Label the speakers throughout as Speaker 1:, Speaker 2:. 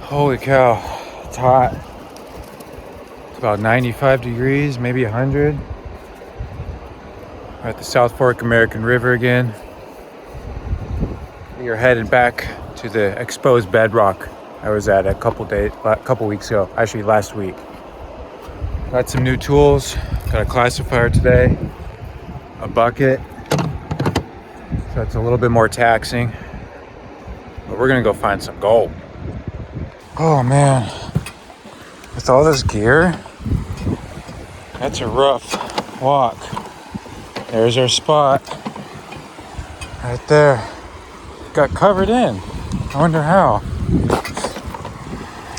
Speaker 1: Holy cow, it's hot. It's about 95 degrees, maybe 100. We're at the South Fork American River again. We are headed back to the exposed bedrock I was at a couple weeks ago, actually last week. Got some new tools, got a classifier today, a bucket, so it's a little bit more taxing, but we're gonna go find some gold. Oh man, with all this gear, that's a rough walk. There's our spot, right there. Got covered in, I wonder how.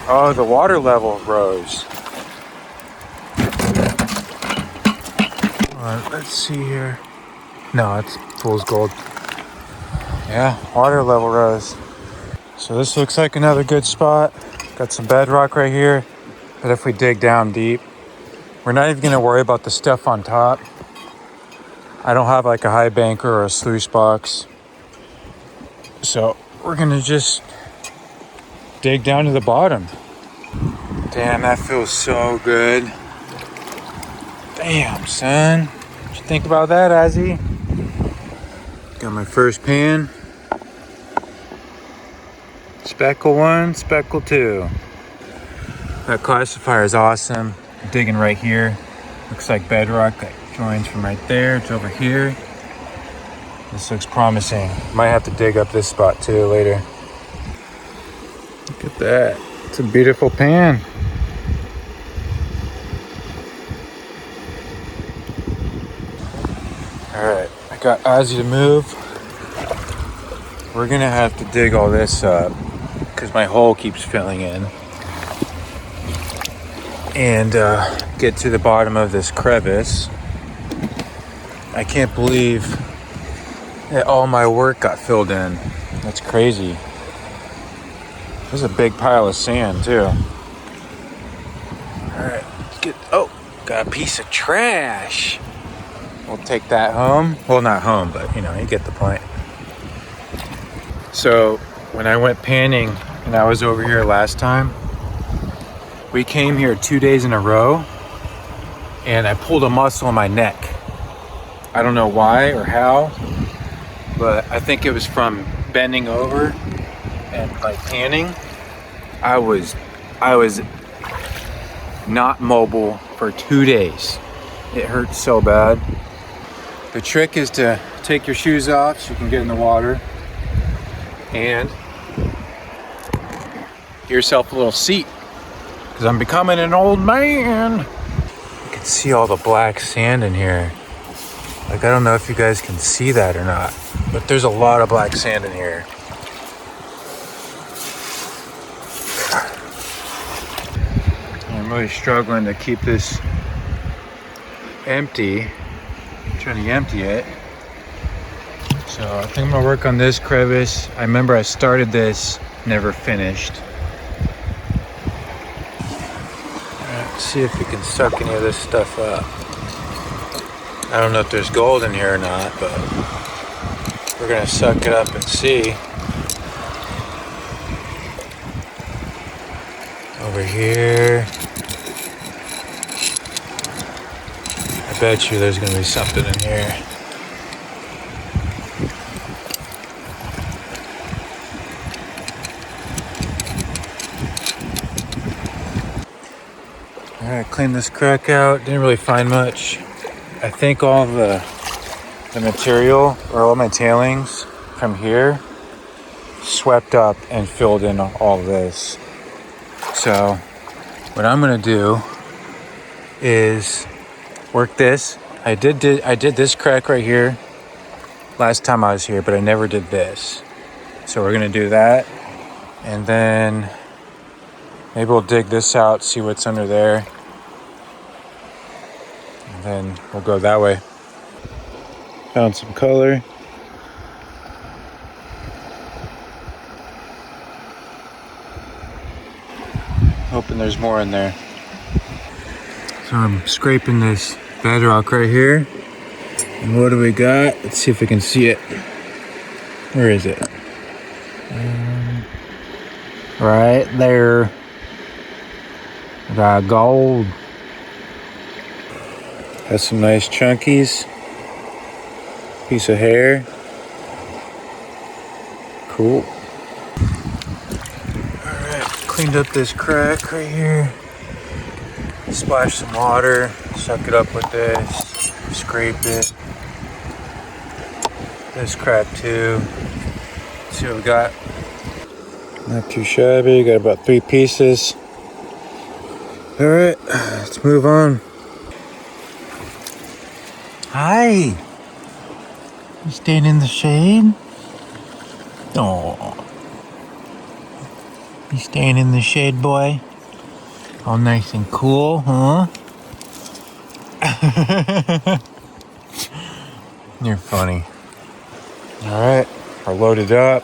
Speaker 1: Oh, the water level rose. Let's see here. No, it's fool's gold. Yeah, water level rose. So this looks like another good spot. Got some bedrock right here. But if we dig down deep, we're not even gonna worry about the stuff on top. I don't have like a high banker or a sluice box. So we're gonna just dig down to the bottom. Damn, that feels so good. Damn, son. What you think about that, Ozzie? Got my first pan. Speckle 1, speckle 2. That classifier is awesome. I'm digging right here. Looks like bedrock that joins from right there to over here. This looks promising. Might have to dig up this spot too later. Look at that. It's a beautiful pan. Alright, I got Ozzie to move. We're gonna have to dig all this up because my hole keeps filling in. And get to the bottom of this crevice. I can't believe that all my work got filled in. That's crazy. There's a big pile of sand too. Alright, let's get, oh, got a piece of trash. We'll take that home. Well, not home, but you know, you get the point. So when I went panning and I was over here last time, we came here 2 days in a row and I pulled a muscle in my neck. I don't know why or how, but I think it was from bending over and like panning. I was not mobile for 2 days. It hurt so bad. The trick is to take your shoes off so you can get in the water and get yourself a little seat because I'm becoming an old man. You can see all the black sand in here. Like, I don't know if you guys can see that or not, but there's a lot of black sand in here. I'm really struggling to keep this empty. I'm trying to empty it. So I think I'm gonna work on this crevice. I remember I started this, never finished. Let's see if we can suck any of this stuff up. I don't know if there's gold in here or not, but we're gonna suck it up and see. Over here. I bet you there's gonna be something in here. Alright, clean this crack out. Didn't really find much. I think all the material or all my tailings from here swept up and filled in all this. So what I'm gonna do is work this. I did this crack right here last time I was here, but I never did this. So we're gonna do that, and then maybe we'll dig this out, see what's under there, and then we'll go that way. Found some color. Hoping there's more in there. So I'm scraping this bedrock right here. And what do we got? Let's see if we can see it. Where is it? Right there. Got gold. Has some nice chunkies. Piece of hair. Cool. Alright, cleaned up this crack right here. Splash some water, suck it up with this, scrape it. This crack too. Let's see what we got. Not too shabby, got about 3 pieces. Alright, let's move on. Hi! You staying in the shade? Oh. You staying in the shade, boy? All nice and cool, huh? You're funny. Alright, we're loaded up.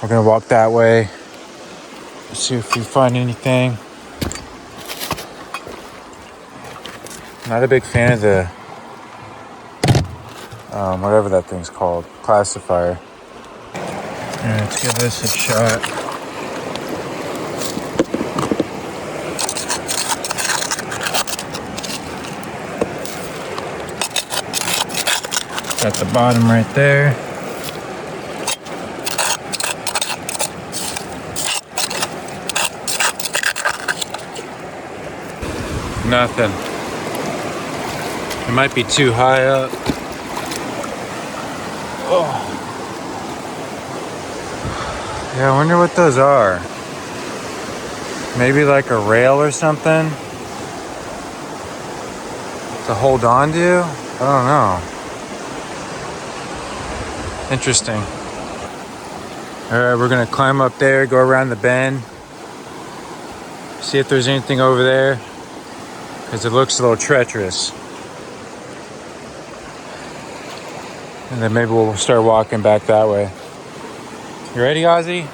Speaker 1: We're gonna walk that way. See if we find anything. Not a big fan of the whatever that thing's called, classifier. Yeah, let's give this a shot. At the bottom right there. Nothing. It might be too high up. Oh. Yeah, I wonder what those are. Maybe like a rail or something to hold on to? I don't know. Interesting. Alright, we're gonna climb up there, go around the bend, see if there's anything over there, because it looks a little treacherous. And then maybe we'll start walking back that way. You ready, Ozzie?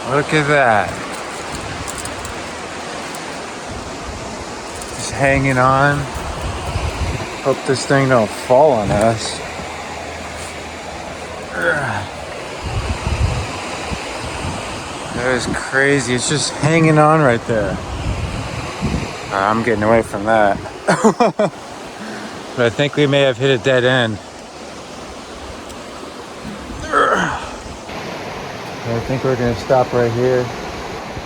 Speaker 1: Look at that. Just hanging on. Hope this thing don't fall on us. That is crazy. It's just hanging on right there. I'm getting away from that. But I think we may have hit a dead end. I think we're gonna stop right here.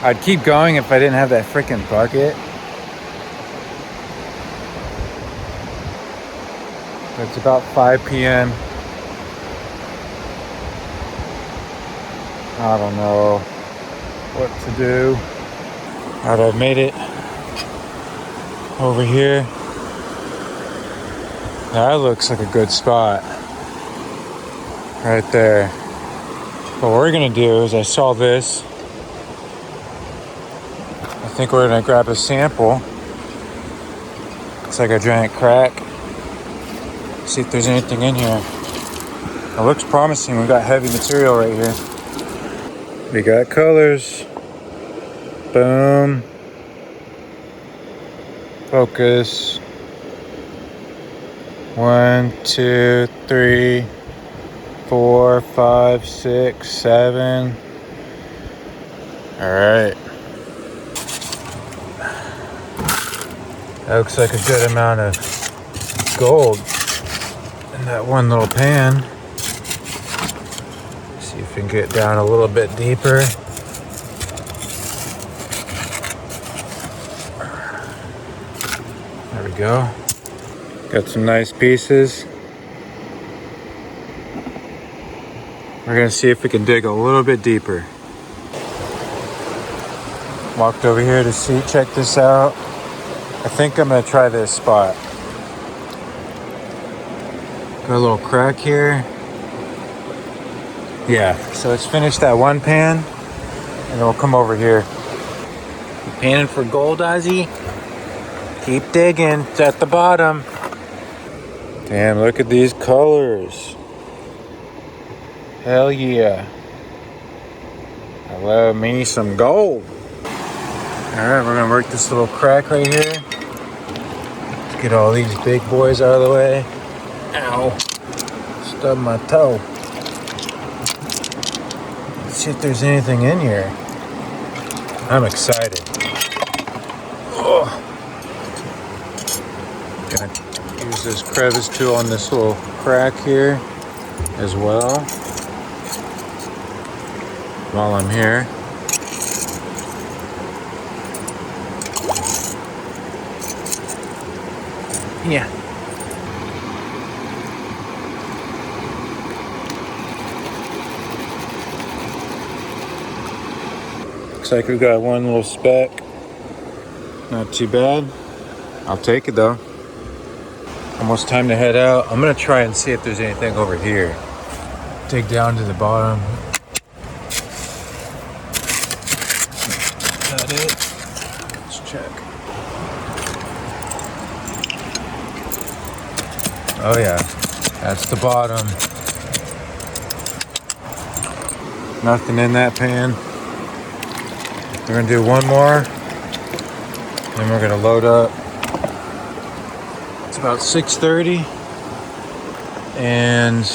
Speaker 1: I'd keep going if I didn't have that freaking bucket. It's about 5 p.m. I don't know what to do. Alright, I've made it over here. That looks like a good spot. Right there. What we're gonna do is, I saw this. I think we're gonna grab a sample. It's like a giant crack. See if there's anything in here. It looks promising. We got heavy material right here. We got colors. Boom. Focus. 1, 2, 3, 4, 5, 6, 7. All right. That looks like a good amount of gold in that one little pan. See if we can get down a little bit deeper. There we go. Got some nice pieces. We're gonna see if we can dig a little bit deeper. Walked over here to see, check this out. I think I'm gonna try this spot. Got a little crack here. Yeah, so let's finish that one pan and then we'll come over here. You panning for gold, Ozzie? Keep digging, it's at the bottom. Damn, look at these colors. Hell yeah. I love me some gold. Alright, we're gonna work this little crack right here. Let's get all these big boys out of the way. Ow. Stubbed my toe. see if there's anything in here. I'm excited. Oh. Gonna use this crevice tool on this little crack here as well while I'm here. Yeah. Looks like we got one little speck. Not too bad. I'll take it though. Almost time to head out. I'm gonna try and see if there's anything over here. Dig down to the bottom. Is that it? Let's check. Oh yeah, that's the bottom. Nothing in that pan. We're gonna do one more, then we're gonna load up. It's about 6:30, and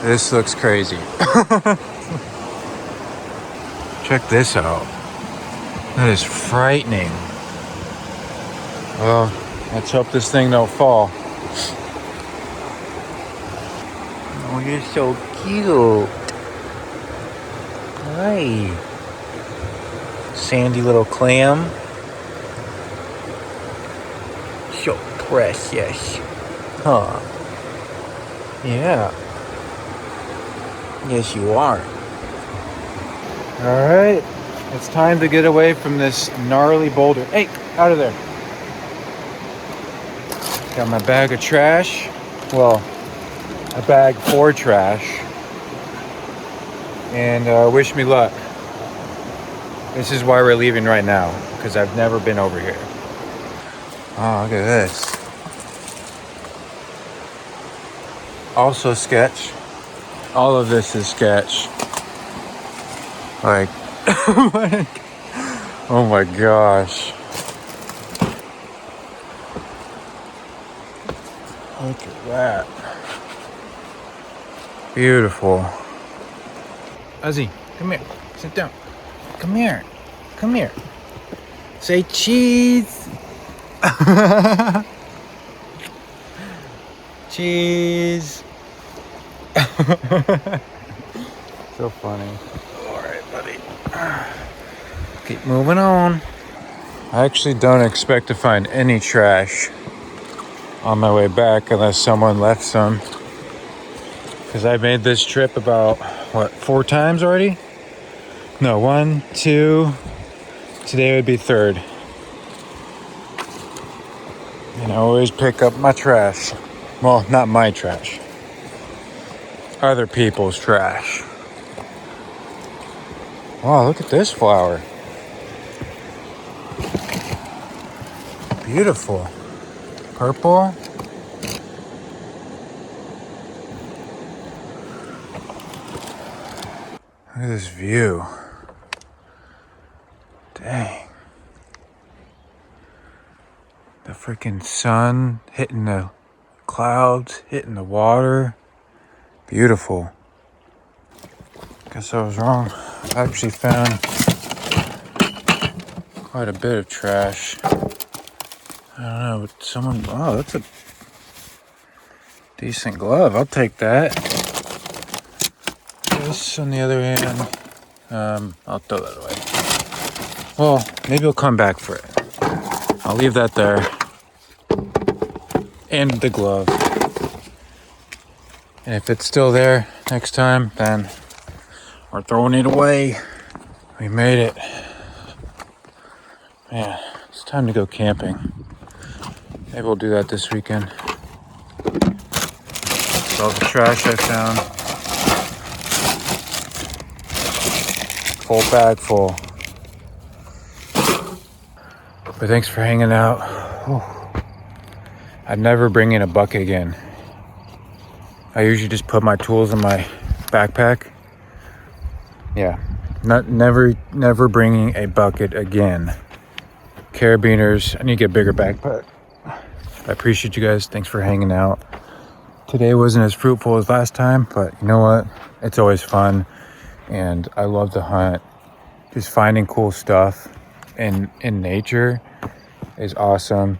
Speaker 1: this looks crazy. Check this out. That is frightening. Well, let's hope this thing don't fall. Oh, you're so cute. Hi. Sandy little clam. So precious. Huh. Yeah. Yes, you are. Alright. It's time to get away from this gnarly boulder. Hey, out of there. Got my bag of trash. Well, a bag for trash. And wish me luck. This is why we're leaving right now, because I've never been over here. Oh, look at this. Also sketch. All of this is sketch. Like, oh my gosh. Look at that. Beautiful. Ozzie, come here. Sit down. Come here. Come here. Say cheese. Cheese. So funny. Alright, buddy. Keep moving on. I actually don't expect to find any trash on my way back unless someone left some. Because I made this trip about, 4 times already? No, 1, 2. Today would be 3rd. And I always pick up my trash. Well, not my trash. Other people's trash. Wow, look at this flower. Beautiful. Purple. Look at this view. Dang. The freaking sun hitting the clouds, hitting the water. Beautiful. Guess I was wrong. I actually found quite a bit of trash. I don't know, but someone, oh, that's a decent glove. I'll take that. This on the other hand, I'll throw that away. Well, maybe I'll come back for it. I'll leave that there. And the glove. And if it's still there next time, then we're throwing it away. We made it. Man, it's time to go camping. Maybe we'll do that this weekend. That's all the trash I found. Full bag full. But thanks for hanging out. Whew. I'd never bring in a bucket again. I usually just put my tools in my backpack. Yeah, never bringing a bucket again. Carabiners, I need to get a bigger backpack. I appreciate you guys. Thanks for hanging out. Today wasn't as fruitful as last time, but you know what? It's always fun and I love to hunt. Just finding cool stuff in nature is awesome,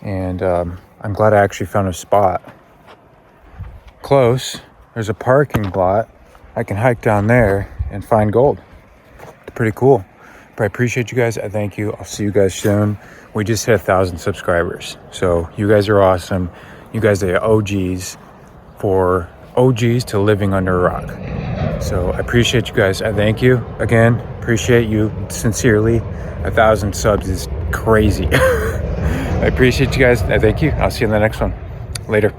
Speaker 1: and I'm glad I actually found a spot close. There's a parking lot. I can hike down there and find gold. It's pretty cool. But I appreciate you guys. I thank you. I'll see you guys soon. We just hit 1,000 subscribers, so you guys are awesome. You guys are OGs for OGs to living under a rock. So I appreciate you guys. I thank you again. Appreciate you sincerely. 1,000 subs is crazy. I appreciate you guys. I thank you. I'll see you in the next one. Later.